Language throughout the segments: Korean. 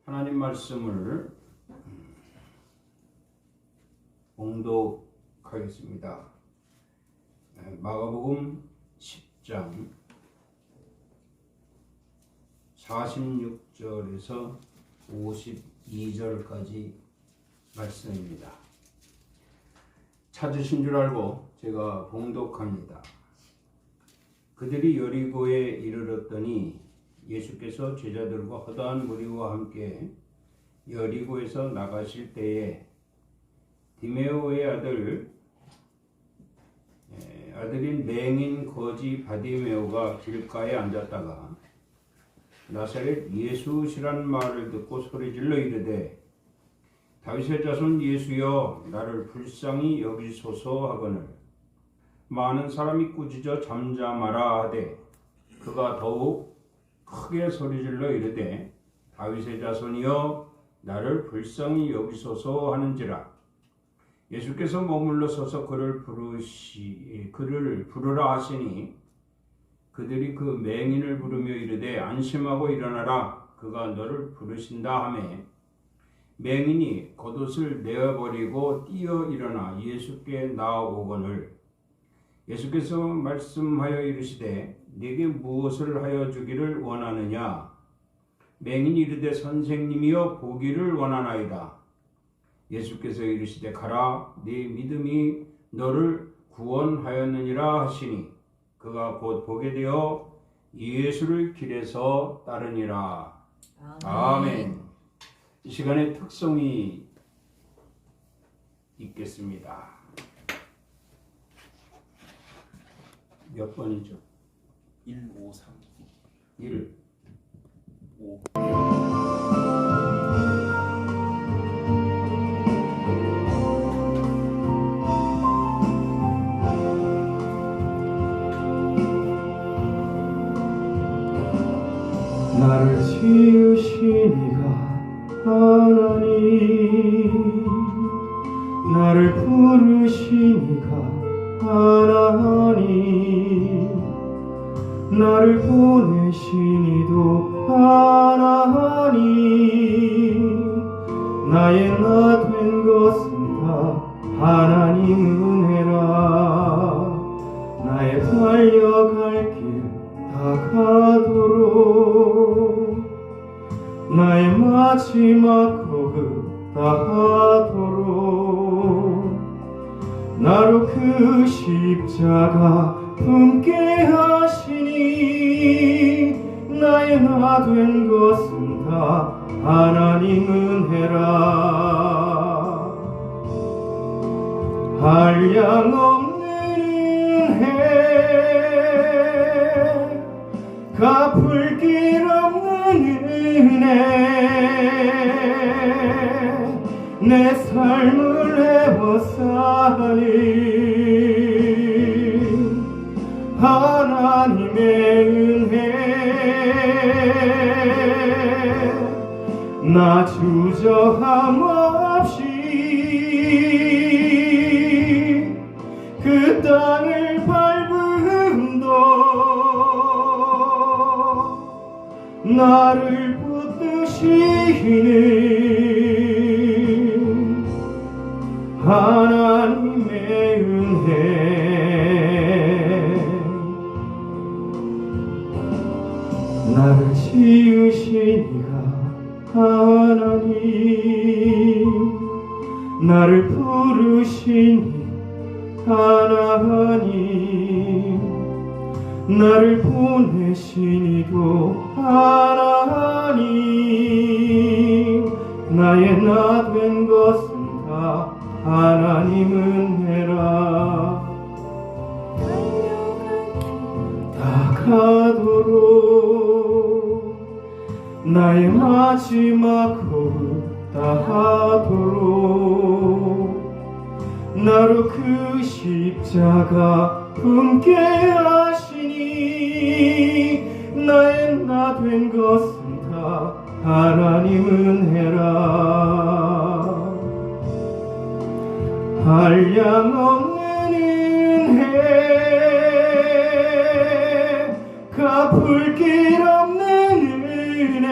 하나님 말씀을 봉독하겠습니다. 마가복음 10장 46절에서 52절까지 말씀입니다. 찾으신 줄 알고 제가 봉독합니다. 그들이 여리고에 이르렀더니 예수께서 제자들과 허다한 무리와 함께 여리고에서 나가실 때에 디메오의 아들인 맹인 거지 바디메오가 길가에 앉았다가 나사렛 예수시란 말을 듣고 소리질러 이르되 다윗의 자손 예수여 나를 불쌍히 여기소서 하거늘 많은 사람이 꾸짖어 잠잠하라 하되 그가 더욱 크게 소리질러 이르되 다윗의 자손이여 나를 불쌍히 여기소서 하는지라. 예수께서 머물러 서서 그를 부르라 하시니 그들이 그 맹인을 부르며 이르되 안심하고 일어나라 그가 너를 부르신다 하매 맹인이 겉옷을 내어버리고 뛰어 일어나 예수께 나아오거늘 예수께서 말씀하여 이르시되 네게 무엇을 하여 주기를 원하느냐. 맹인이 이르되 선생님이여 보기를 원하나이다. 예수께서 이르시되 가라 네 믿음이 너를 구원하였느니라 하시니 그가 곧 보게 되어 예수를 길에서 따르니라. 아멘. 이 시간에 특송이 있겠습니다. 몇 번이죠? 1, 5, 3 1, 5 나를 지으시니가 하나님 나를 부르시니가 하나님 나를 보내시니도 하나님 나의 나 된 것은 다 하나님 은혜라 나의 달려갈 길 다가도록 나의 마지막 호흡 다하도록 나로 그 십자가 품게 하시니 나의 나 된 것은 다 하나님 은혜라 한량없는 은혜 갚을 길 없는 은혜 내 삶을 애워싸니 하나님의 은혜 나 주저함 없이 그 땅을 밟음도 나를 붙드시는 하나님의 은혜 나를 지으시니가 하나님 나를 부르시니 하나님 나를 보내시니도 하나님 나의 나 된 것은 다 하나님 은혜라 다가도록 나의 마지막 호흡 다하도록 나로 그 십자가 품게 하시니 나의 나 된 것은 다 하나님 은혜라 한량없는 은혜 갚을 길 없는 은혜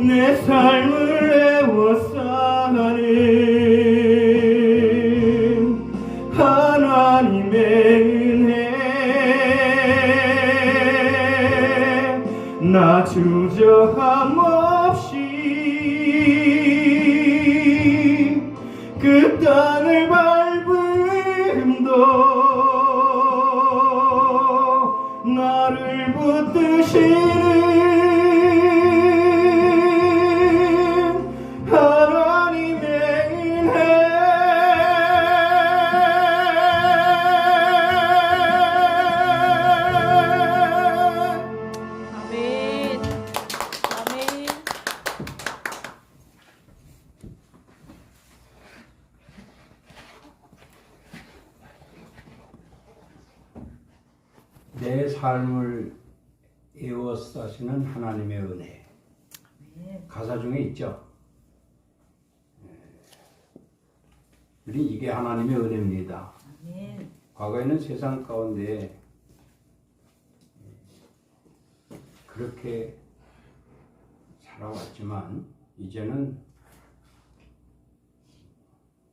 내 삶을 애워싸는 하나님의 은혜 나 주저함 없이 그 땅을 밟음도 나를 붙드시는 하나님의 은혜 아멘. 아멘. 내 삶을 에워싸시는 하나님의 은혜. 가사 중에 있죠. 우리 이게 하나님의 은혜입니다. 과거에는 세상 가운데 그렇게 살아왔지만 이제는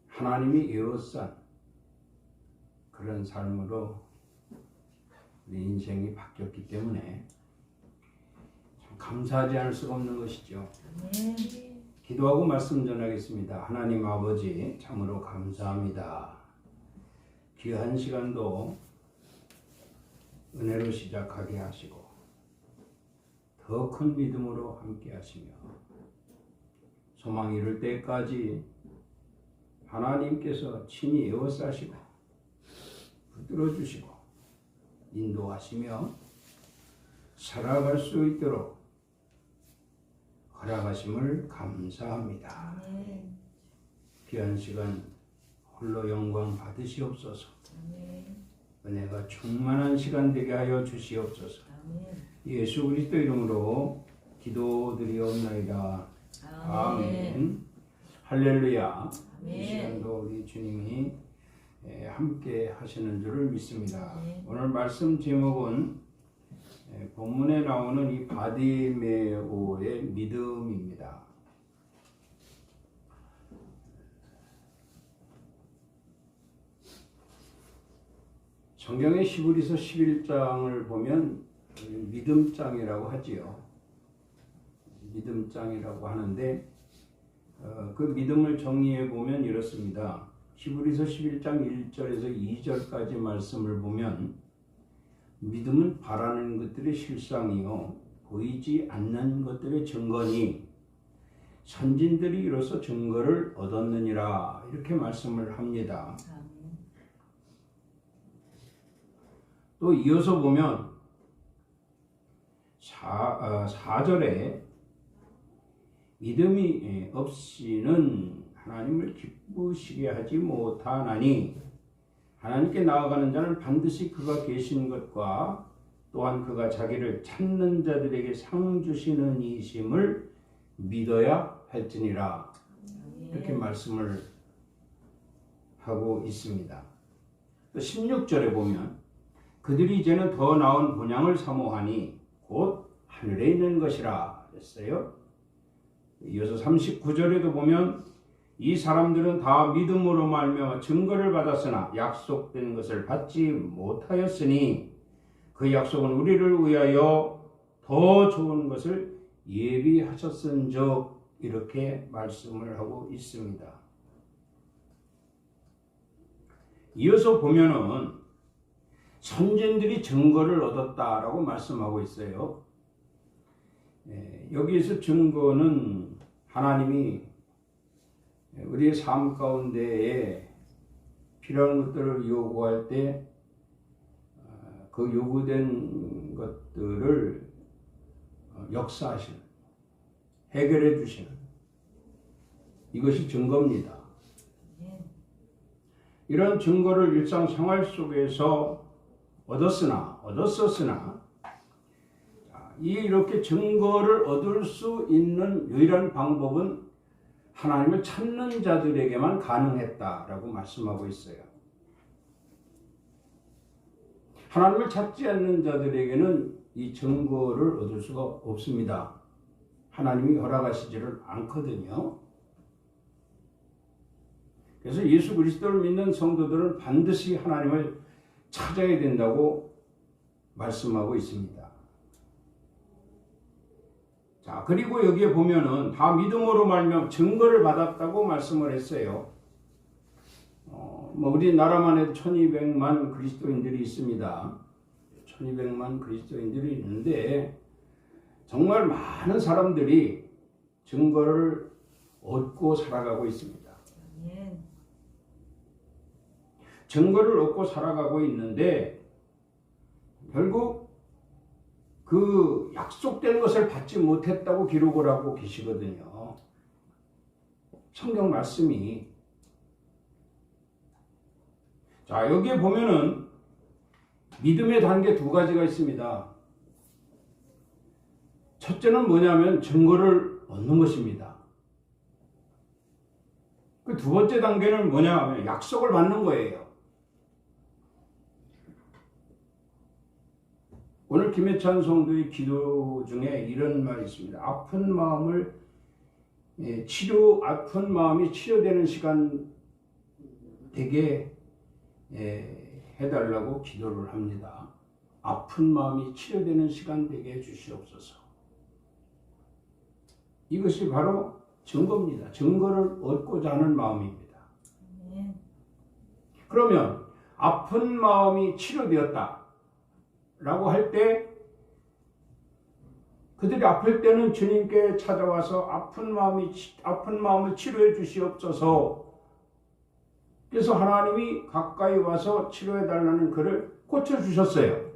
하나님이 에워싼 그런 삶으로 우리 인생이 바뀌었기 때문에 참 감사하지 않을 수가 없는 것이죠. 기도하고 말씀 전하겠습니다. 하나님 아버지 참으로 감사합니다. 귀한 시간도 은혜로 시작하게 하시고 더 큰 믿음으로 함께 하시며 소망이 이룰 때까지 하나님께서 친히 에워싸시고 붙들어 주시고 인도하시며 살아갈 수 있도록 허락하심을 감사합니다. 귀한 시간 홀로 영광 받으시옵소서. 은혜가 충만한 시간 되게 하여 주시옵소서. 예수 그리스도 이름으로 기도드리옵나이다. 아멘. 할렐루야. 이 시간도 우리 주님이 함께 하시는 줄을 믿습니다. 오늘 말씀 제목은 본문에 나오는 이 바디메오의 믿음입니다. 성경의 히브리서 11장을 보면 믿음장이라고 하지요. 믿음장이라고 하는데 그 믿음을 정리해 보면 이렇습니다. 히브리서 11장 1절에서 2절까지 말씀을 보면 믿음은 바라는 것들의 실상이요 보이지 않는 것들의 증거니 선진들이 이로써 증거를 얻었느니라 이렇게 말씀을 합니다. 또 이어서 보면 4절에 믿음이 없이는 하나님을 기쁘시게 하지 못하나니 하나님께 나아가는 자는 반드시 그가 계신 것과 또한 그가 자기를 찾는 자들에게 상 주시는 이심을 믿어야 할지니라 이렇게 말씀을 하고 있습니다. 또 16절에 보면 그들이 이제는 더 나은 본향을 사모하니 곧 하늘에 있는 것이라 했어요. 이어서 39절에도 보면 이 사람들은 다 믿음으로 말미암아 증거를 받았으나 약속된 것을 받지 못하였으니 그 약속은 우리를 위하여 더 좋은 것을 예비하셨은즉 이렇게 말씀을 하고 있습니다. 이어서 보면은 선진들이 증거를 얻었다라고 말씀하고 있어요. 여기에서 증거는 하나님이 우리의 삶 가운데에 필요한 것들을 요구할 때 그 요구된 것들을 역사하시는, 해결해 주시는 이것이 증거입니다. 이런 증거를 일상생활 속에서 얻었었으나 이렇게 증거를 얻을 수 있는 유일한 방법은 하나님을 찾는 자들에게만 가능했다라고 말씀하고 있어요. 하나님을 찾지 않는 자들에게는 이 증거를 얻을 수가 없습니다. 하나님이 허락하시지를 않거든요. 그래서 예수 그리스도를 믿는 성도들은 반드시 하나님을 찾아야 된다고 말씀하고 있습니다. 자, 그리고 여기에 보면은 다 믿음으로 말미암아 증거를 받았다고 말씀을 했어요. 우리나라만 해도 1200만 그리스도인들이 있습니다. 1200만 그리스도인들이 있는데 정말 많은 사람들이 증거를 얻고 살아가고 있습니다. 증거를 얻고 살아가고 있는데 결국 그 약속된 것을 받지 못했다고 기록을 하고 계시거든요. 성경 말씀이. 자, 여기에 보면은 믿음의 단계 두 가지가 있습니다. 첫째는 뭐냐면 증거를 얻는 것입니다. 그 두 번째 단계는 뭐냐 하면 약속을 받는 거예요. 오늘 김혜찬 성도의 기도 중에 이런 말이 있습니다. 아픈 마음이 치료되는 시간 되게 해달라고 기도를 합니다. 아픈 마음이 치료되는 시간 되게 해주시옵소서. 이것이 바로 증거입니다. 증거를 얻고자 하는 마음입니다. 그러면 아픈 마음이 치료되었다 라고 할 때 그들이 아플 때는 주님께 찾아와서 아픈 마음을 치료해 주시옵소서. 그래서 하나님이 가까이 와서 치료해 달라는 그를 고쳐 주셨어요.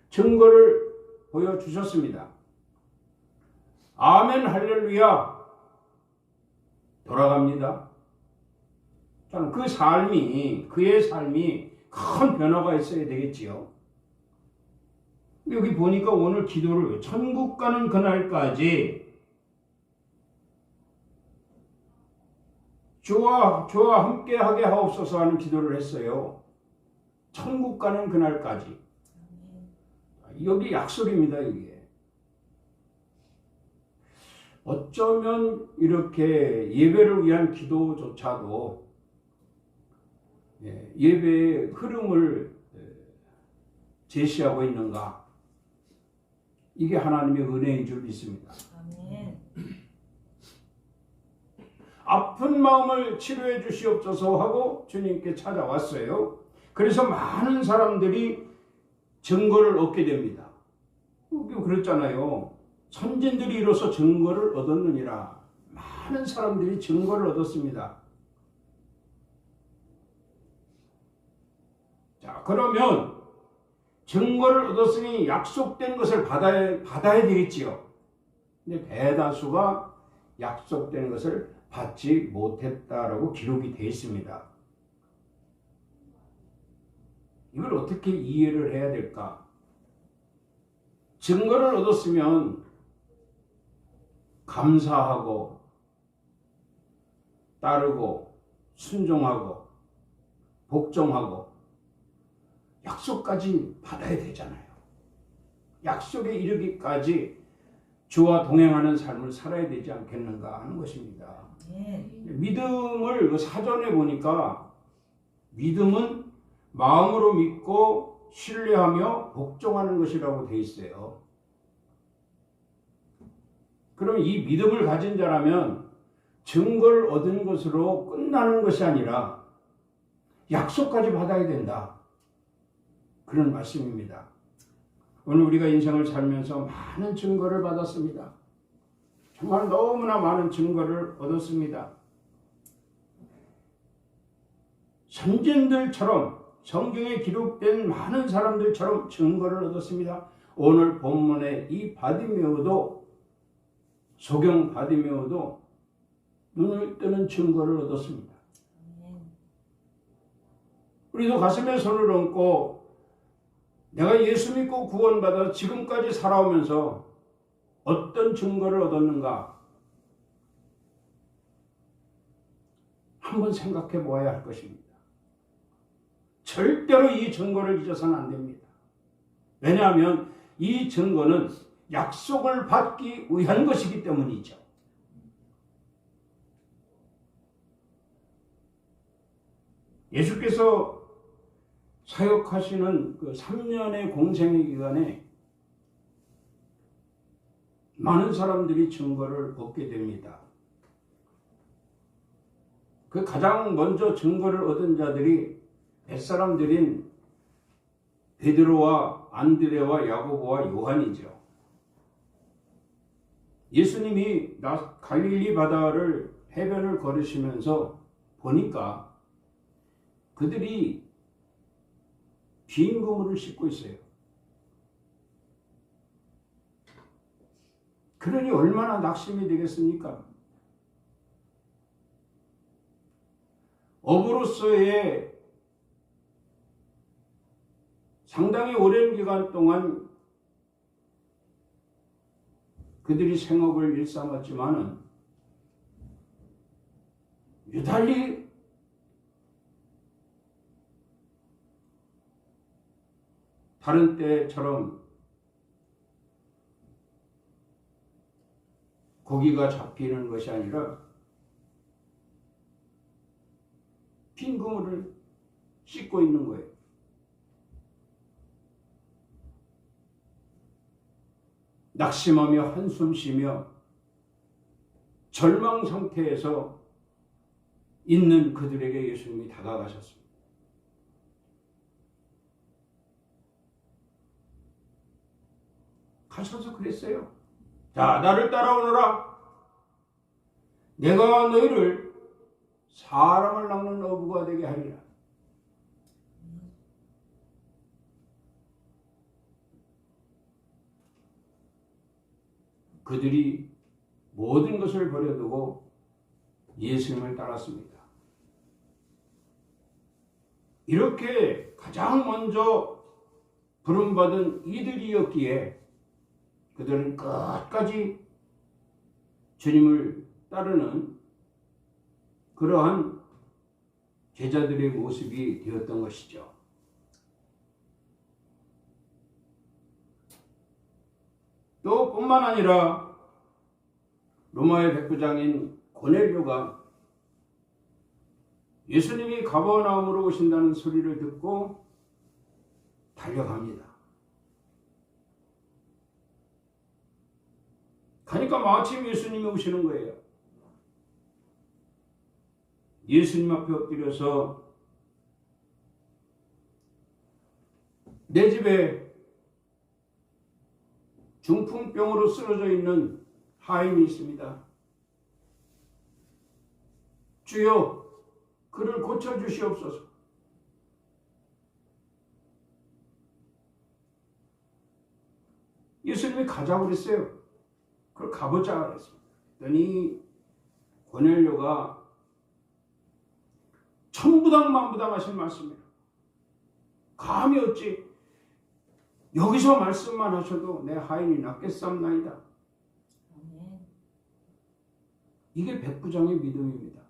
증거를 보여 주셨습니다. 아멘 할렐루야. 돌아갑니다. 그의 삶이 큰 변화가 있어야 되겠지요. 여기 보니까 오늘 기도를 천국 가는 그날까지 주와 함께하게 하옵소서 하는 기도를 했어요. 천국 가는 그날까지. 여기 약속입니다. 이게. 어쩌면 이렇게 예배를 위한 기도조차도 예배의 흐름을 제시하고 있는가? 이게 하나님의 은혜인 줄 믿습니다. 아멘. 아픈 마음을 치료해 주시옵소서 하고 주님께 찾아왔어요. 그래서 많은 사람들이 증거를 얻게 됩니다. 그랬잖아요. 선진들이 이로써 증거를 얻었느니라. 많은 사람들이 증거를 얻었습니다. 자, 그러면 증거를 얻었으니 약속된 것을 받아야 되겠지요. 근데 대다수가 약속된 것을 받지 못했다라고 기록이 되어 있습니다. 이걸 어떻게 이해를 해야 될까? 증거를 얻었으면 감사하고 따르고 순종하고 복종하고 약속까지 받아야 되잖아요. 약속에 이르기까지 주와 동행하는 삶을 살아야 되지 않겠는가 하는 것입니다. 믿음을 사전에 보니까 믿음은 마음으로 믿고 신뢰하며 복종하는 것이라고 되어 있어요. 그럼 이 믿음을 가진 자라면 증거를 얻은 것으로 끝나는 것이 아니라 약속까지 받아야 된다. 그런 말씀입니다. 오늘 우리가 인생을 살면서 많은 증거를 받았습니다. 정말 너무나 많은 증거를 얻었습니다. 선진들처럼 성경에 기록된 많은 사람들처럼 증거를 얻었습니다. 오늘 본문의 이 바디메오도 소경 바디메오도 눈을 뜨는 증거를 얻었습니다. 우리도 가슴에 손을 얹고 내가 예수 믿고 구원받아 지금까지 살아오면서 어떤 증거를 얻었는가 한번 생각해 보아야 할 것입니다. 절대로 이 증거를 잊어서는 안 됩니다. 왜냐하면 이 증거는 약속을 받기 위한 것이기 때문이죠. 예수께서 사역하시는 그 3년의 공생의 기간에 많은 사람들이 증거를 얻게 됩니다. 그 가장 먼저 증거를 얻은 자들이 뱃사람들인 베드로와 안드레와 야고보와 요한이죠. 예수님이 갈릴리 바다를 해변을 걸으시면서 보니까 그들이 빈 그물을 씻고 있어요. 그러니 얼마나 낙심이 되겠습니까? 어부로서의 상당히 오랜 기간 동안 그들이 생업을 일삼았지만은 유달리 다른 때처럼 고기가 잡히는 것이 아니라 빈 그물을 씻고 있는 거예요. 낙심하며 한숨 쉬며 절망 상태에서 있는 그들에게 예수님이 다가가셨습니다. 가셔서 그랬어요. 자, 나를 따라오너라. 내가 너희를 사람을 낚는 어부가 되게 하리라. 그들이 모든 것을 버려두고 예수님을 따랐습니다. 이렇게 가장 먼저 부름받은 이들이었기에 그들은 끝까지 주님을 따르는 그러한 제자들의 모습이 되었던 것이죠. 또 뿐만 아니라 로마의 백부장인 고넬료가 예수님이 가버나움으로 오신다는 소리를 듣고 달려갑니다. 가니까 마침 예수님이 오시는 거예요. 예수님 앞에 엎드려서 내 집에 중풍병으로 쓰러져 있는 하인이 있습니다. 주여, 그를 고쳐주시옵소서. 예수님이 가자고 그랬어요. 그걸 가보자 그랬습니다. 그랬더니 고넬료가 천부당만부당하신 말씀이에요. 감히 어찌 여기서 말씀만 하셔도 내 하인이 낫겠사옵나이다. 이게 백부장의 믿음입니다.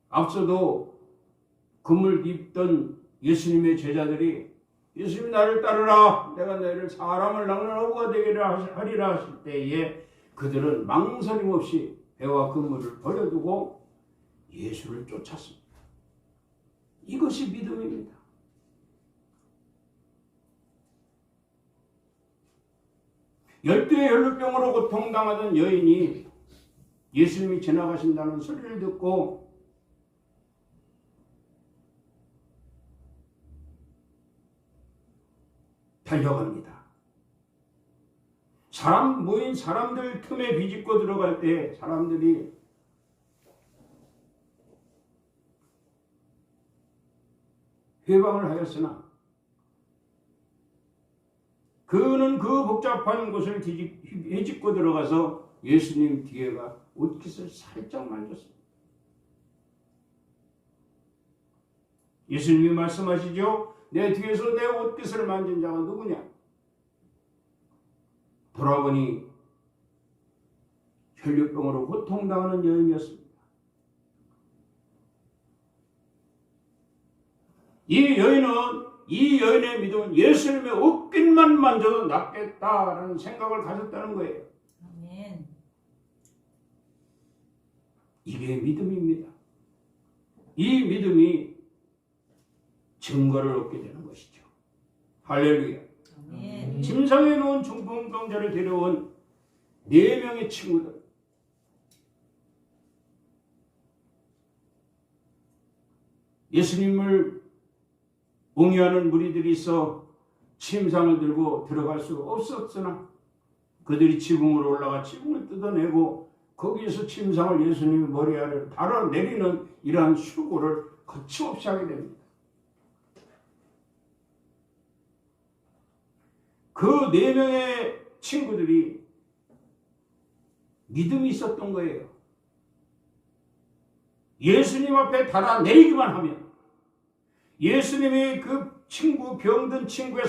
앞서도 금을 입던 예수님의 제자들이 예수님 나를 따르라, 내가 너희를 사람을 낚는 어부가 되게 하리라 하실 때에 그들은 망설임 없이 배와 그물을 버려두고 예수를 쫓았습니다. 이것이 믿음입니다. 열두의 혈루병으로 고통당하던 여인이 예수님이 지나가신다는 소리를 듣고 달려갑니다. 모인 사람들 틈에 비집고 들어갈 때 사람들이 회방을 하였으나 그는 그 복잡한 곳을 헤집고 들어가서 예수님 뒤에가 옷깃을 살짝 만졌습니다. 예수님이 말씀하시죠. 내 뒤에서 내 옷깃을 만진 자가 누구냐? 돌아보니 혈류병으로 고통당하는 여인이었습니다. 이 여인의 믿음은 예수님의 옷깃 하늘만 만져도 낫겠다라는 생각을 가졌다는 거예요. 아멘. 이게 믿음입니다. 이 믿음이 증거를 얻게 되는 것이죠. 할렐루야. 아멘. 침상에 놓은 중풍병자를 데려온 4명의 친구들. 예수님을 옹이하는 무리들이 있어 침상을 들고 들어갈 수 없었으나 그들이 지붕으로 올라가 지붕을 뜯어내고 거기에서 침상을 예수님의 머리 아래로 달아내리는 이러한 수고를 거침없이 하게 됩니다. 그 4명의 친구들이 믿음이 있었던 거예요. 예수님 앞에 달아내리기만 하면 예수님이 그 친구, 병든 친구의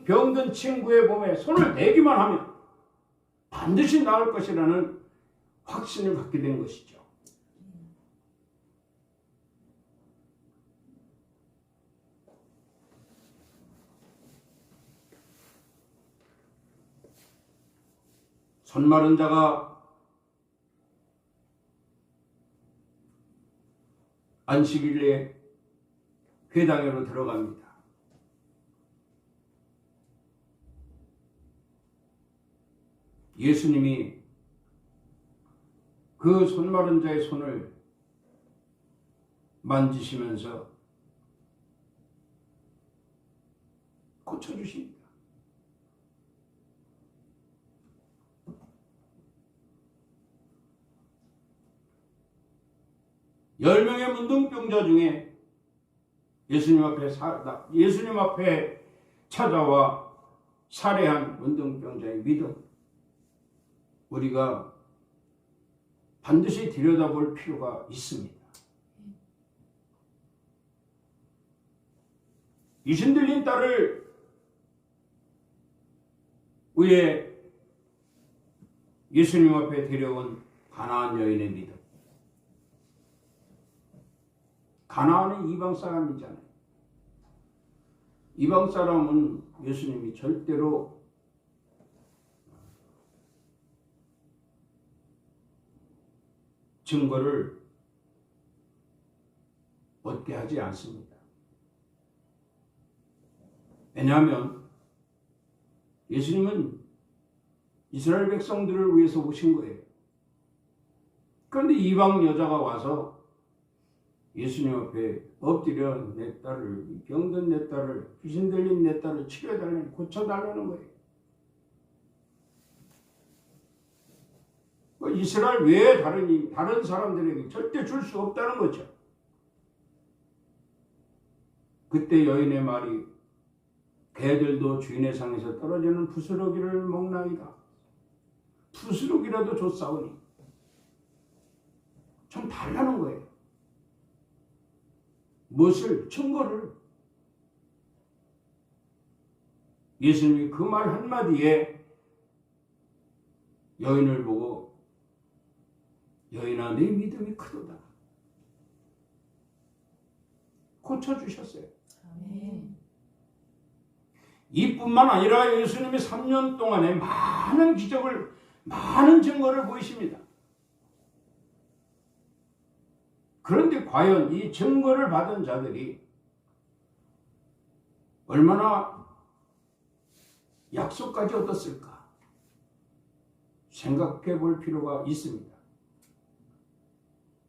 병든 친구의 몸에 손을 대기만 하면 반드시 나을 것이라는 확신을 갖게 된 것이죠. 손마른 자가 안식일에 회당으로 들어갑니다. 예수님이 그 손마른 자의 손을 만지시면서 고쳐주십니다. 열 명의 문둥병자 중에 예수님 앞에 찾아와 살해한 문둥병자의 믿음, 우리가 반드시 들여다볼 필요가 있습니다. 귀신 들린 딸을 위해 예수님 앞에 데려온 가나안 여인의 믿음. 가나안은 이방 사람이잖아요. 이방 사람은 예수님이 절대로 증거를 얻게 하지 않습니다. 왜냐하면 예수님은 이스라엘 백성들을 위해서 오신 거예요. 그런데 이방 여자가 와서 예수님 앞에 엎드려 내 딸을, 병든 내 딸을, 귀신 들린 내 딸을 치료해달라는, 고쳐달라는 거예요. 이스라엘 외에 다른 사람들에게 절대 줄 수 없다는 거죠. 그때 여인의 말이 개들도 주인의 상에서 떨어지는 부스러기를 먹나이다. 부스러기라도 줬사오니. 좀 달라는 거예요. 무엇을? 증거를. 예수님이 그 말 한마디에 여인을 보고 여인아 네 믿음이 크도다. 고쳐주셨어요. 아멘. 이뿐만 아니라 예수님이 3년 동안에 많은 기적을, 많은 증거를 보이십니다. 그런데 과연 이 증거를 받은 자들이 얼마나 약속까지 얻었을까 생각해 볼 필요가 있습니다.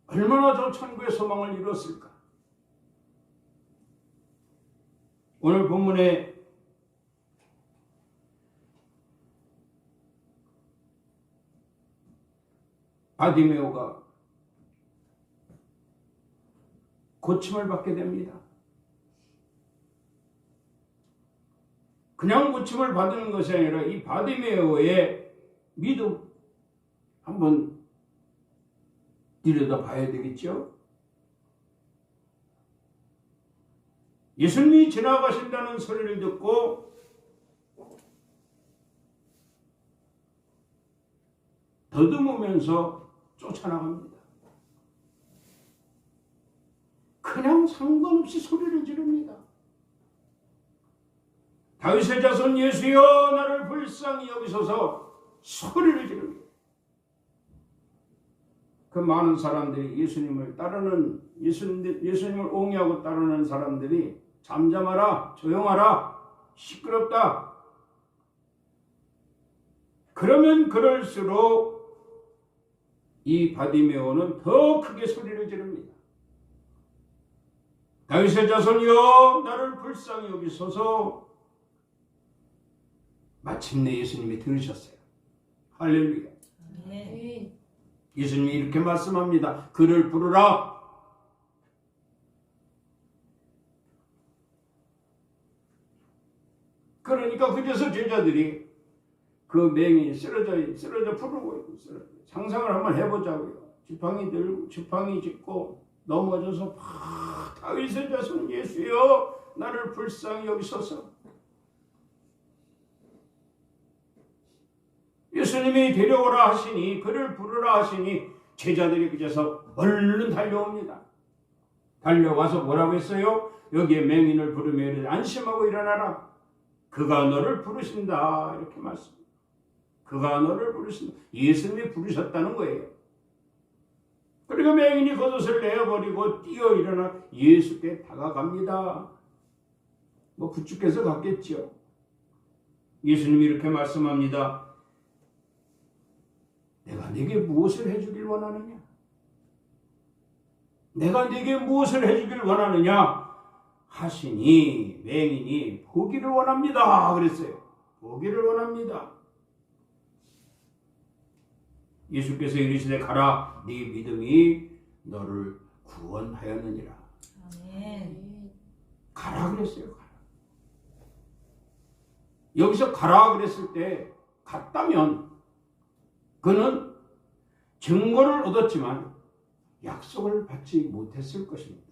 얼마나 저 천국의 소망을 이뤘을까. 오늘 본문에 바디메오가 고침을 받게 됩니다. 그냥 고침을 받는 것이 아니라 이 바디메오의 믿음 한번 들여다봐야 되겠죠. 예수님이 지나가신다는 소리를 듣고 더듬으면서 쫓아나갑니다. 그냥 상관없이 소리를 지릅니다. 다윗의 자손 예수여 나를 불쌍히 여기소서 소리를 지릅니다. 그 많은 사람들이 예수님을 따르는 예수님을 옹이하고 따르는 사람들이 잠잠하라, 조용하라, 시끄럽다. 그러면 그럴수록 이 바디메오는 더 크게 소리를 지릅니다. 다윗의 자손이여 나를 불쌍히 여기소서. 마침내 예수님이 들으셨어요. 할렐루야. 아멘. 예수님이 이렇게 말씀합니다. 그를 부르라. 그러니까 그제서 제자들이 그 맹인이 쓰러져 부르고 있어요. 상상을 한번 해보자고요. 지팡이 짚고 넘어져서 다윗의 자손 예수여 나를 불쌍히 여기소서. 예수님이 데려오라 하시니 그를 부르라 하시니 제자들이 그제서 얼른 달려옵니다. 달려와서 뭐라고 했어요? 여기에 맹인을 부르며 안심하고 일어나라. 그가 너를 부르신다. 이렇게 말씀합니다. 그가 너를 부르신다. 예수님이 부르셨다는 거예요. 그리고 맹인이 겉옷을 내어버리고 뛰어 일어나 예수께 다가갑니다. 뭐 부축해서 갔겠죠. 예수님이 이렇게 말씀합니다. 내가 네게 무엇을 해주길 원하느냐? 내가 네게 무엇을 해주길 원하느냐? 하시니 맹인이 보기를 원합니다. 그랬어요. 보기를 원합니다. 예수께서 이르시되 가라 네 믿음이 너를 구원하였느니라. 아멘. 가라 그랬어요. 가라. 여기서 가라 그랬을 때 갔다면 그는 증거를 얻었지만 약속을 받지 못했을 것입니다.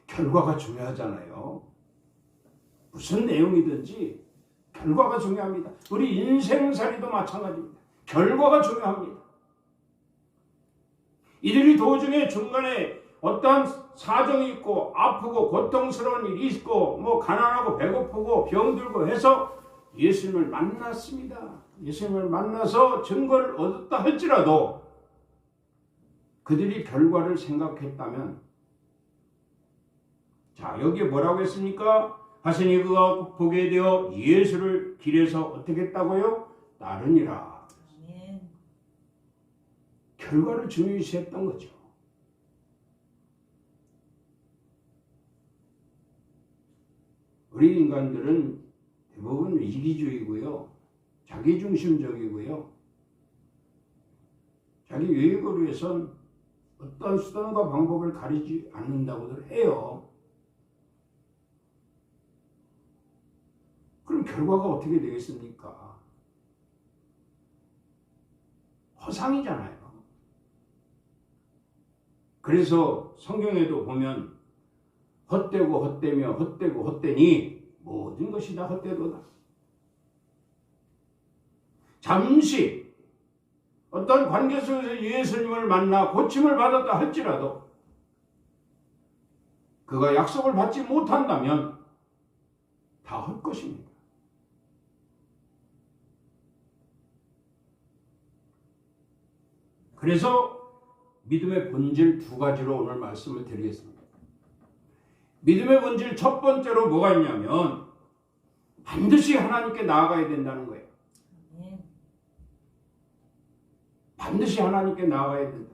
결과가 중요하잖아요. 무슨 내용이든지 결과가 중요합니다. 우리 인생살이도 마찬가지입니다. 결과가 중요합니다. 이들이 도중에 중간에 어떠한 사정이 있고 아프고 고통스러운 일이 있고 뭐 가난하고 배고프고 병들고 해서 예수님을 만났습니다. 예수님을 만나서 증거를 얻었다 할지라도 그들이 결과를 생각했다면 자 여기에 뭐라고 했습니까? 하시니 그가 보게 되어 예수를 길에서 어떻게 했다고요? 따르니라. 아멘. 결과를 중요시했던 거죠. 우리 인간들은 대부분 이기주의고요. 자기중심적이고요. 자기 유익을 위해선 어떤 수단과 방법을 가리지 않는다고들 해요. 그럼 결과가 어떻게 되겠습니까? 허상이잖아요. 그래서 성경에도 보면 헛되고 헛되며 헛되고 헛되니 모든 것이 다 헛되도다. 잠시 어떤 관계 속에서 예수님을 만나 고침을 받았다 할지라도 그가 약속을 받지 못한다면 다 헛것입니다. 그래서 믿음의 본질 두 가지로 오늘 말씀을 드리겠습니다. 믿음의 본질 첫 번째로 뭐가 있냐면 반드시 하나님께 나아가야 된다는 거예요. 아멘. 반드시 하나님께 나아가야 된다.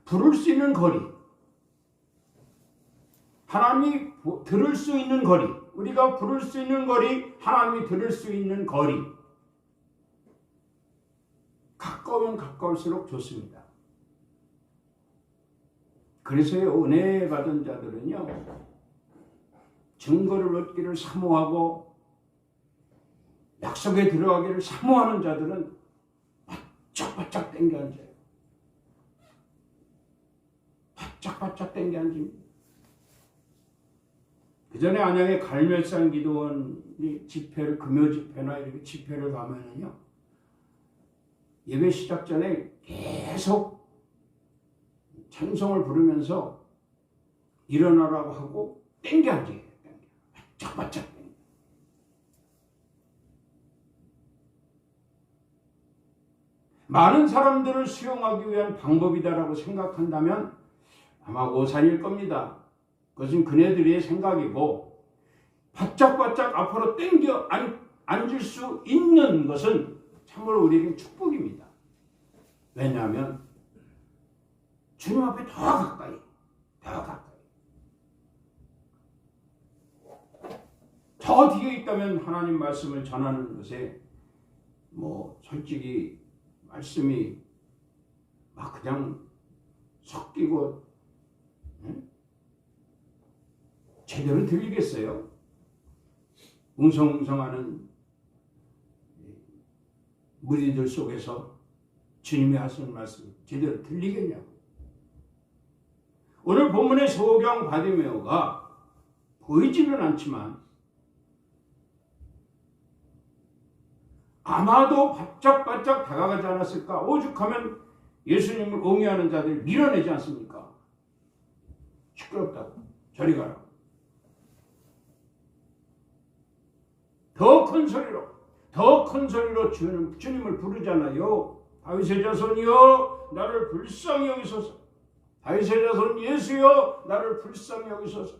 부를 수 있는 거리, 하나님이 들을 수 있는 거리, 우리가 부를 수 있는 거리, 하나님이 들을 수 있는 거리, 가까우면 가까울수록 좋습니다. 그래서요 은혜 받은 자들은요 증거를 얻기를 사모하고 약속에 들어가기를 사모하는 자들은 바짝바짝 땡겨 앉아요. 바짝바짝 땡겨 앉습니다. 그 전에 안양의 갈멜산 기도원이 집회를 금요 집회나 이렇게 집회를 가면은요 예배 시작 전에 계속 찬송을 부르면서 일어나라고 하고 땡겨 앉아요. 바짝바짝. 많은 사람들을 수용하기 위한 방법이다라고 생각한다면 아마 오산일 겁니다. 그것은 그네들의 생각이고, 바짝바짝 앞으로 땡겨 앉을 수 있는 것은 참으로 우리에게 축복입니다. 왜냐하면 주님 앞에 더 가까이, 저 뒤에 있다면 하나님 말씀을 전하는 것에 솔직히 말씀이 막 그냥 섞이고 제대로 들리겠어요? 웅성웅성하는 무리들 속에서 주님이 하시는 말씀 제대로 들리겠냐고. 오늘 본문의 소경 바디메오가 보이지는 않지만 아마도 바짝바짝 다가가지 않았을까? 오죽하면 예수님을 옹이하는 자들 밀어내지 않습니까? 시끄럽다고 저리 가라. 더 큰 소리로 주님을 부르잖아요. 다윗의 자손이여 나를 불쌍히 여기소서. 다윗의 자손 예수여 나를 불쌍히 여기소서.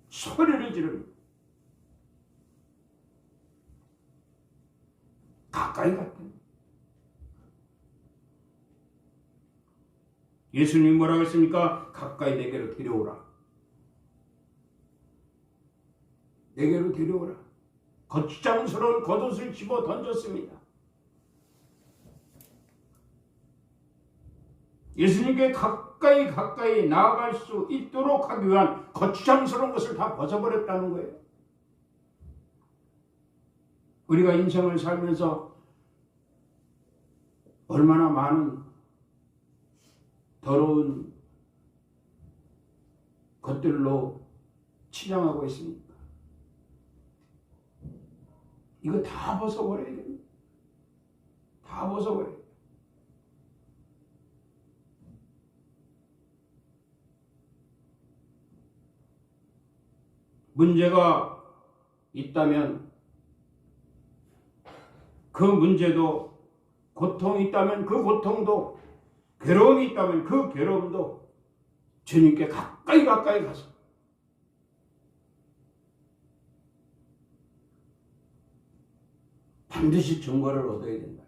소리를 지릅니다. 가까이 갔더니 예수님 뭐라고 했습니까? 가까이 내게로 데려오라. 내게로 데려오라. 거추장스러운 겉옷을 집어 던졌습니다. 예수님께 가까이 나아갈 수 있도록 하기 위한 거추장스러운 것을 다 벗어버렸다는 거예요. 우리가 인생을 살면서 얼마나 많은 더러운 것들로 치장하고 있습니까? 이거 다 벗어버려야 됩니다. 다 벗어버려야 돼요. 문제가 있다면 그 문제도, 고통이 있다면 그 고통도, 괴로움이 있다면 그 괴로움도 주님께 가까이 가서 반드시 증거를 얻어야 된다.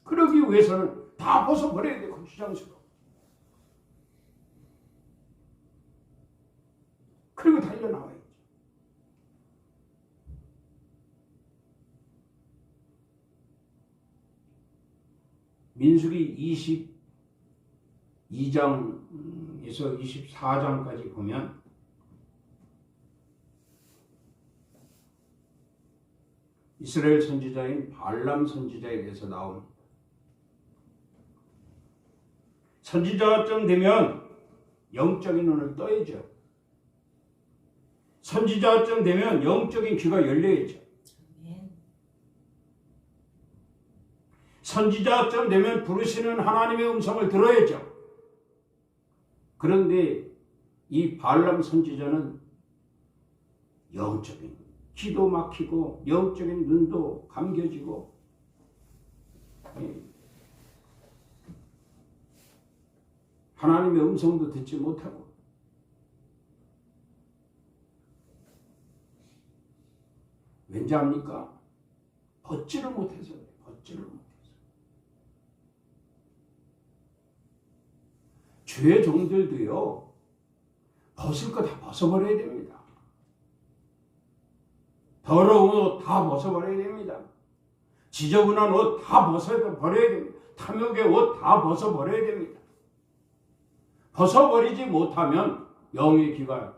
그러기 위해서는 다 벗어버려야 돼. 거추장스러워. 그리고 달려나와야지. 민수기 22장에서 24장까지 보면 이스라엘 선지자인 발람 선지자에 대해서 나옵니다. 선지자쯤 되면 영적인 눈을 떠야죠. 선지자쯤 되면 영적인 귀가 열려야죠. 선지자쯤 되면 부르시는 하나님의 음성을 들어야죠. 그런데 이 발람 선지자는 영적인 귀도 막히고 영적인 눈도 감겨지고 하나님의 음성도 듣지 못하고 왠지 압니까? 벗지를 못해서 그래요. 벗지를 못해서. 죄의 종들도요, 벗을 거 다 벗어버려야 됩니다. 더러운 옷 다 벗어버려야 됩니다. 지저분한 옷 다 벗어버려야 됩니다. 탐욕의 옷 다 벗어버려야 됩니다. 벗어버리지 못하면 영의 귀가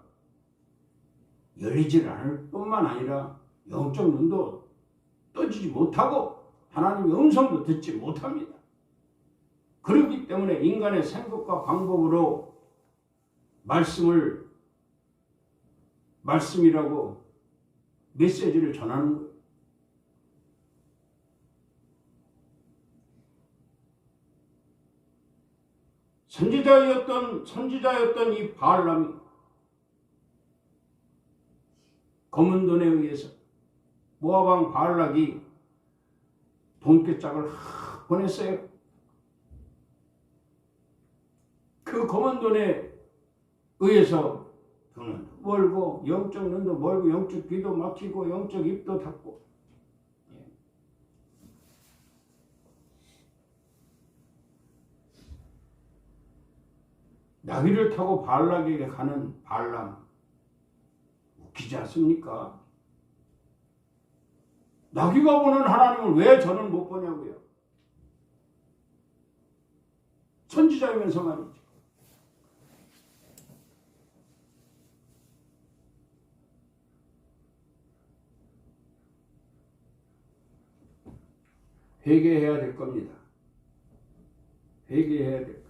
열리질 않을 뿐만 아니라 영적 눈도 떠지지 못하고 하나님의 음성도 듣지 못합니다. 그렇기 때문에 인간의 생각과 방법으로 말씀이라고 메시지를 전하는 거예요. 선지자였던 이 발람이 검은 돈에 의해서 모압 왕 발락이 돈깨짝을 보냈어요. 그 검은 돈에 의해서 돈은 멀고 영적 눈도 멀고 영적 귀도 막히고 영적 입도 닫고 나귀를 타고 발락에게 가는 발람 웃기지 않습니까? 나귀가 보는 하나님을 왜 저는 못 보냐고요. 선지자이면서 말이죠. 회개해야 될 겁니다. 회개해야 될 겁니다.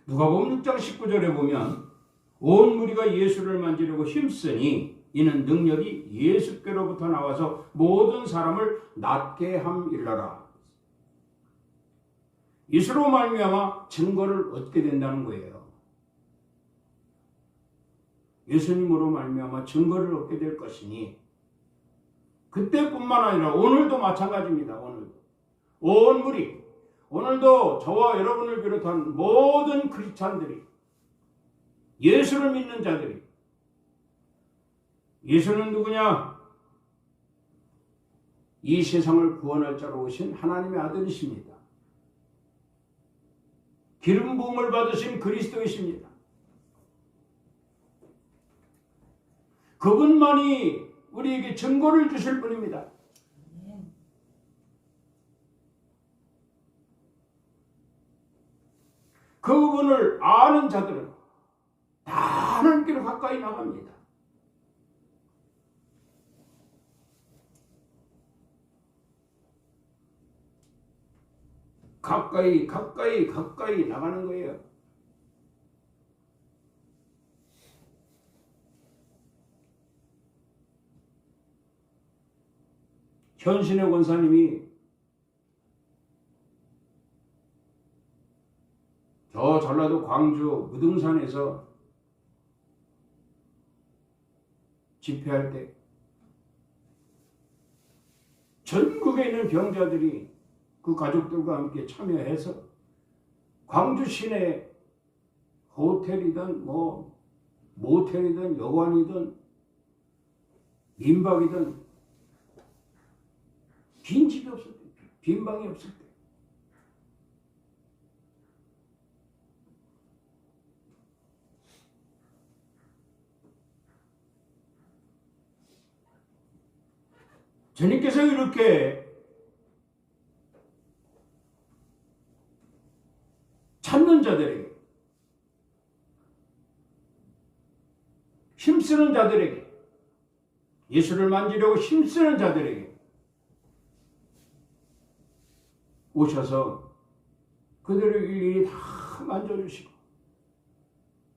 누가복음 6장 19절에 보면 온 무리가 예수를 만지려고 힘쓰니 이는 능력이 예수께로부터 나와서 모든 사람을 낫게 함이라라. 예수로 말미암아 증거를 얻게 된다는 거예요. 예수님으로 말미암아 증거를 얻게 될 것이니 그때뿐만 아니라 오늘도 마찬가지입니다. 오늘도 온 무리 오늘도 저와 여러분을 비롯한 모든 크리스찬들이 예수를 믿는 자들이 예수는 누구냐? 이 세상을 구원할 자로 오신 하나님의 아들이십니다. 기름 부음을 받으신 그리스도이십니다. 그분만이 우리에게 증거를 주실 분입니다. 그분을 아는 자들은 다 하나님께로 가까이 나갑니다. 가까이 나가는 거예요. 현신의 권사님이 저 전라도 광주 무등산에서 집회할 때 전국에 있는 병자들이 그 가족들과 함께 참여해서 광주 시내 호텔이든 모텔이든 여관이든 민박이든 빈 집이 없을 때, 빈 방이 없을 때 주님께서 이렇게 찾는 자들에게, 힘쓰는 자들에게, 예수를 만지려고 힘쓰는 자들에게 오셔서 그들을 일일이 다 만져주시고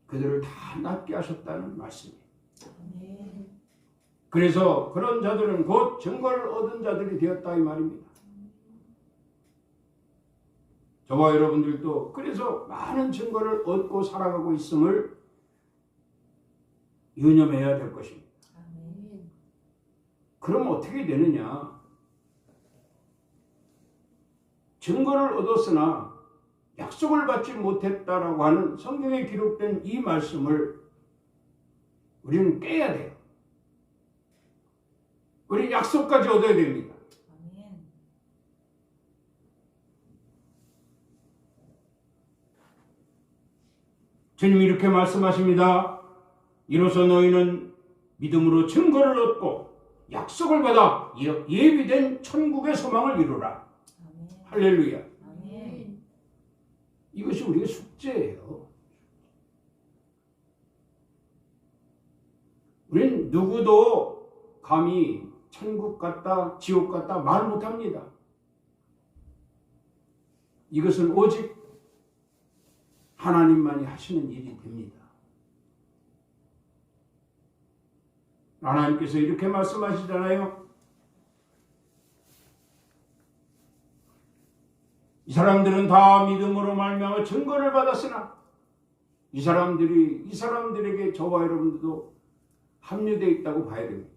그들을 다 낫게 하셨다는 말씀이에요. 그래서 그런 자들은 곧 증거를 얻은 자들이 되었다 이 말입니다. 저와 여러분들도 그래서 많은 증거를 얻고 살아가고 있음을 유념해야 될 것입니다. 그럼 어떻게 되느냐? 증거를 얻었으나 약속을 받지 못했다라고 하는 성경에 기록된 이 말씀을 우리는 깨야 돼요. 우리 약속까지 얻어야 됩니다. 주님이 이렇게 말씀하십니다. 이로써 너희는 믿음으로 증거를 얻고 약속을 받아 예비된 천국의 소망을 이루라. 할렐루야. 이것이 우리의 숙제예요. 우린 누구도 감히 천국 같다, 지옥 같다 말 못합니다. 이것은 오직 하나님만이 하시는 일이 됩니다. 하나님께서 이렇게 말씀하시잖아요. 이 사람들은 다 믿음으로 말미암아 증거를 받았으나 이 사람들에게 저와 여러분들도 합류되어 있다고 봐야 됩니다.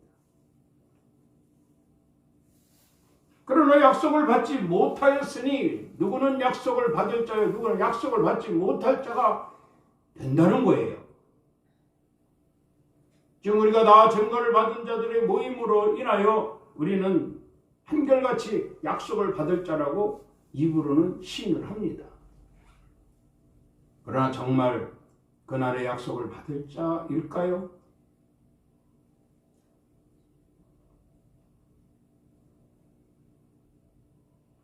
그러나 약속을 받지 못하였으니 누구는 약속을 받을 자요, 누구는 약속을 받지 못할 자가 된다는 거예요. 지금 우리가 다 증거를 받은 자들의 모임으로 인하여 우리는 한결같이 약속을 받을 자라고 입으로는 시인을 합니다. 그러나 정말 그날의 약속을 받을 자일까요?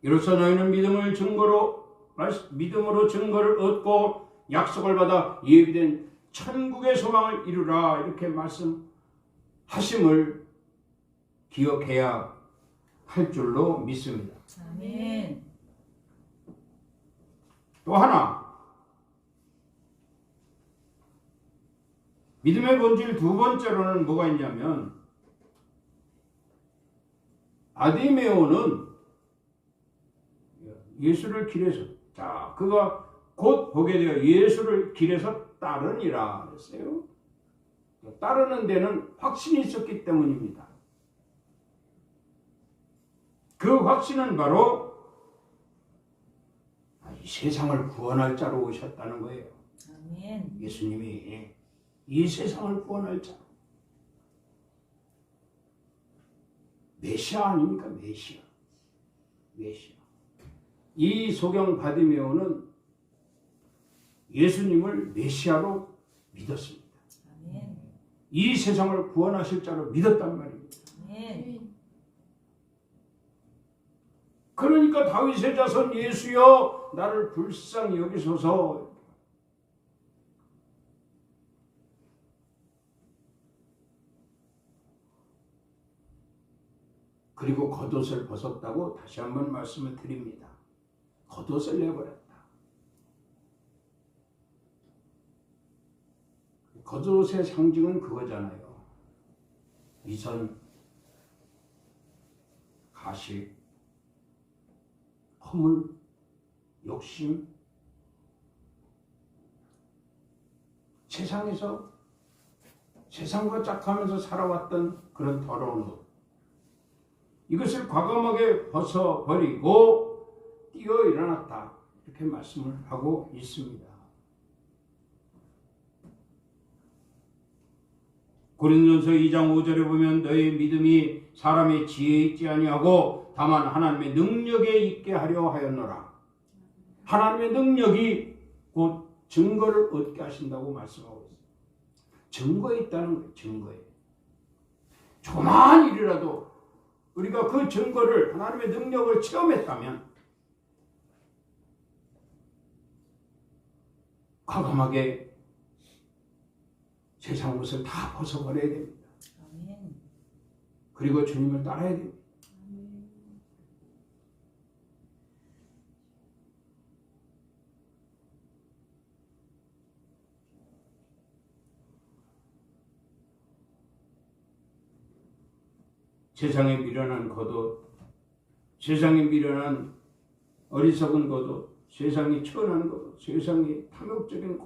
이로써 너희는 믿음으로 증거를 얻고 약속을 받아 예비된 천국의 소망을 이루라, 이렇게 말씀하심을 기억해야 할 줄로 믿습니다. 아멘. 또 하나, 믿음의 본질 두 번째로는 뭐가 있냐면, 바디메오는 예수를 길에서, 자, 그가 곧 보게 되어 예수를 길에서 따르니라 했어요. 따르는 데는 확신이 있었기 때문입니다. 그 확신은 바로 이 세상을 구원할 자로 오셨다는 거예요. 아멘. 예수님이 이 세상을 구원할 자, 메시아 아닙니까? 메시아. 이 소경 바디메오는 예수님을 메시아로 믿었습니다. 아멘. 이 세상을 구원하실 자로 믿었단 말입니다. 아멘. 그러니까 다윗의 자손 예수여 나를 불쌍히 여기소서. 그리고 겉옷을 벗었다고 다시 한번 말씀을 드립니다. 겉옷을 내버렸다. 겉옷의 상징은 그거잖아요. 위선, 가식, 허물, 욕심, 세상에서 세상과 짝하면서 살아왔던 그런 더러운 옷, 이것을 과감하게 벗어버리고 뛰어 일어났다, 이렇게 말씀을 하고 있습니다. 고린도전서 2장 5절에 보면 너희 믿음이 사람의 지혜에 있지 아니하고 다만 하나님의 능력에 있게 하려 하였노라. 하나님의 능력이 곧 증거를 얻게 하신다고 말씀하고 있습니다. 증거에 있다는 거예요. 증거에. 조그마한 일이라도 우리가 그 증거를, 하나님의 능력을 체험했다면 과감하게 세상 것을 다 벗어버려야 됩니다. 아멘. 그리고 주님을 따라야 됩니다. 세상에 미련한 겉옷, 세상에 미련한 어리석은 겉옷, 세상에 천한 겉옷, 세상에 탐욕적인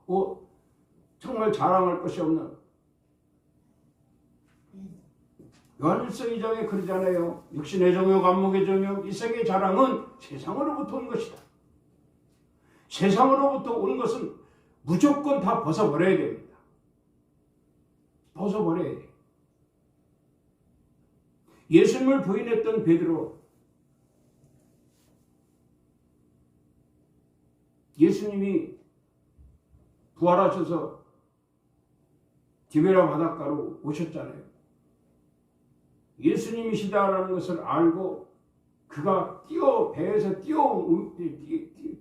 옷, 정말 자랑할 것이 없는, 요한일서 2장에 그러잖아요. 육신의 정욕, 안목의 정욕, 이생의 자랑은 세상으로부터 온 것이다. 세상으로부터 온 것은 무조건 다 벗어버려야 됩니다. 벗어버려야 돼요. 예수님을 부인했던 베드로, 예수님이 부활하셔서 디베라 바닷가로 오셨잖아요. 예수님이시다라는 것을 알고 그가 배에서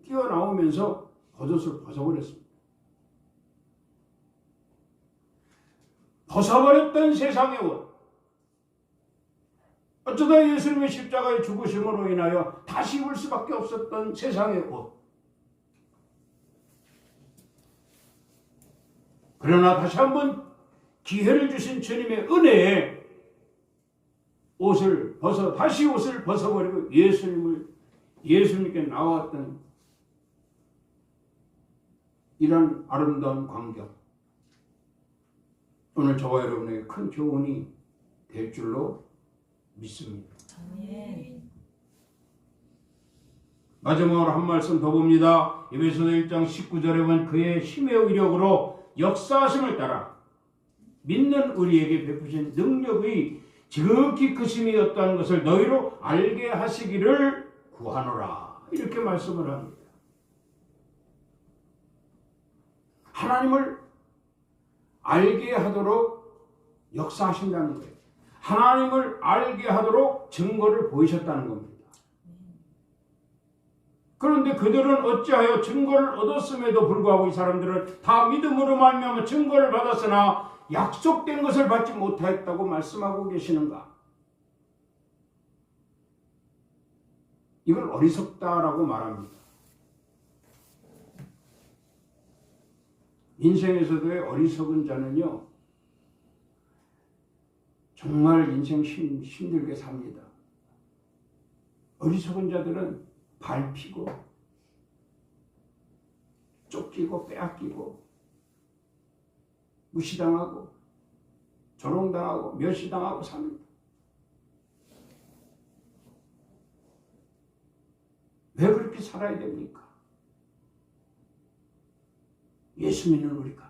뛰어나오면서 겉옷을 벗어버렸습니다. 벗어버렸던 세상의 옷, 어쩌다 예수님의 십자가의 죽으심으로 인하여 다시 입을 수밖에 없었던 세상의 옷, 그러나 다시 한번 기회를 주신 주님의 은혜에 다시 옷을 벗어버리고 예수님께 나왔던 이런 아름다운 광경. 오늘 저와 여러분에게 큰 교훈이 될 줄로 믿습니다. 아멘. 마지막으로 한 말씀 더 봅니다. 에베소서 1장 19절에 보면 그의 힘의 의력으로 역사하심을 따라 믿는 우리에게 베푸신 능력의 지극히 크심이었다는 것을 너희로 알게 하시기를 구하노라. 이렇게 말씀을 합니다. 하나님을 알게 하도록 역사하신다는 거예요. 하나님을 알게 하도록 증거를 보이셨다는 겁니다. 그런데 그들은 어찌하여 증거를 얻었음에도 불구하고 이 사람들은 다 믿음으로 말미암아 증거를 받았으나 약속된 것을 받지 못하였다고 말씀하고 계시는가? 이걸 어리석다라고 말합니다. 인생에서도의 어리석은 자는요, 정말 인생 힘들게 삽니다. 어리석은 자들은 밟히고 쫓기고 빼앗기고 무시당하고 조롱당하고 멸시당하고 삽니다. 왜 그렇게 살아야 됩니까? 예수 믿는 우리가.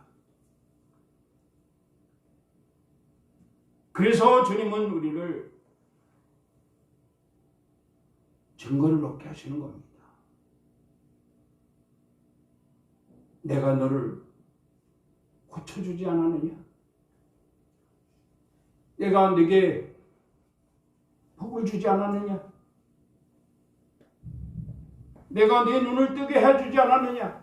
그래서 주님은 우리를 증거를 얻게 하시는 겁니다. 내가 너를 고쳐주지 않았느냐? 내가 네게 복을 주지 않았느냐? 내가 네 눈을 뜨게 해주지 않았느냐?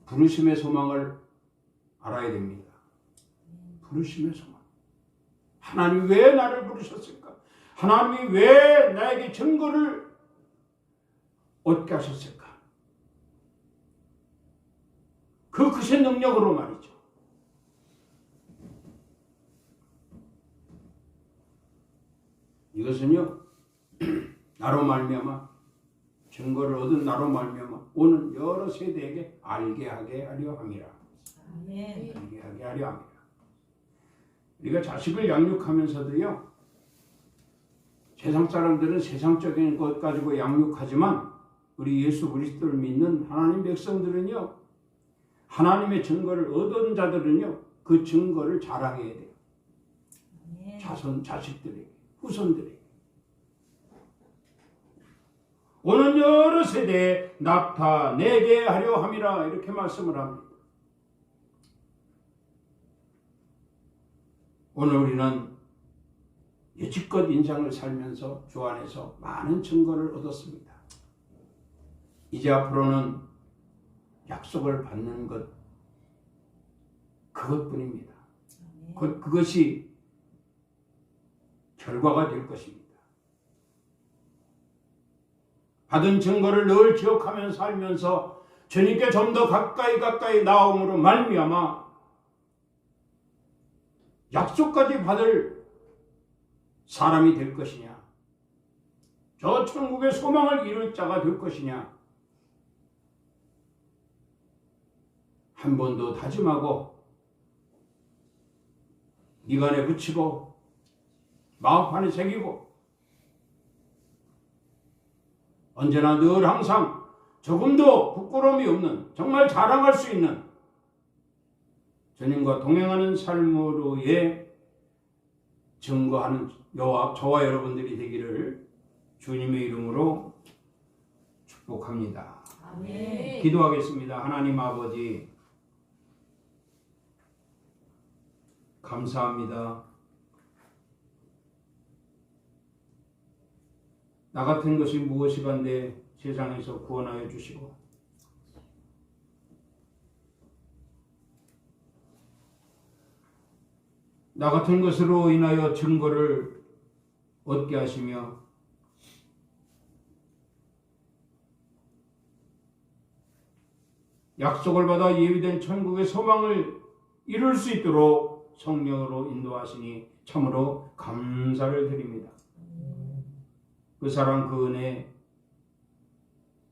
부르심의 소망을 알아야 됩니다. 부르심의 소망. 하나님 왜 나를 부르셨을까? 하나님이 왜 나에게 증거를 얻게 하셨을까? 그 크신 능력으로 말이죠. 이것은요, 나로 말미암아 증거를 얻은 나로 말미암아 오는 여러 세대에게 알게 하게 하려 함이라. 아멘. 알게 하게 하려 함이라. 우리가 자식을 양육하면서도요, 세상 사람들은 세상적인 것 가지고 양육하지만 우리 예수 그리스도를 믿는 하나님 백성들은요, 하나님의 증거를 얻은 자들은요, 그 증거를 자랑해야 돼요. 아멘. 자식들에게, 후손들에게. 오는 여러 세대에 나타내게 하려 함이라. 이렇게 말씀을 합니다. 오늘 우리는 여지껏 인생을 살면서 주 안에서 많은 증거를 얻었습니다. 이제 앞으로는 약속을 받는 것, 그것뿐입니다. 그것이 결과가 될 것입니다. 받은 증거를 늘 기억하면서 살면서 주님께 좀 더 가까이 나옴으로 말미암아 약속까지 받을 사람이 될 것이냐, 저 천국의 소망을 이룰 자가 될 것이냐, 한 번 더 다짐하고 미간에 붙이고 마음판에 새기고 언제나 늘 항상 조금도 부끄러움이 없는, 정말 자랑할 수 있는 주님과 동행하는 삶으로의 증거하는 저와 여러분들이 되기를 주님의 이름으로 축복합니다. 아멘. 기도하겠습니다. 하나님 아버지, 감사합니다. 나 같은 것이 무엇이간데 세상에서 구원하여 주시고 나 같은 것으로 인하여 증거를 얻게 하시며 약속을 받아 예비된 천국의 소망을 이룰 수 있도록 성령으로 인도하시니 참으로 감사를 드립니다. 그 사랑 그 은혜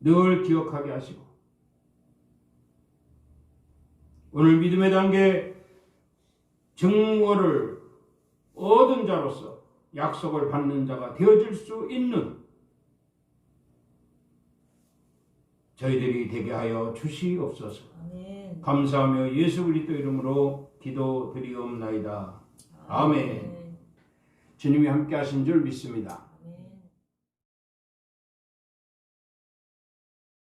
늘 기억하게 하시고 오늘 믿음의 단계 증거를 얻은 자로서 약속을 받는 자가 되어질 수 있는 저희들이 되게 하여 주시옵소서. 아멘. 감사하며 예수 그리스도 이름으로 기도드리옵나이다. 아멘. 주님이 함께 하신 줄 믿습니다.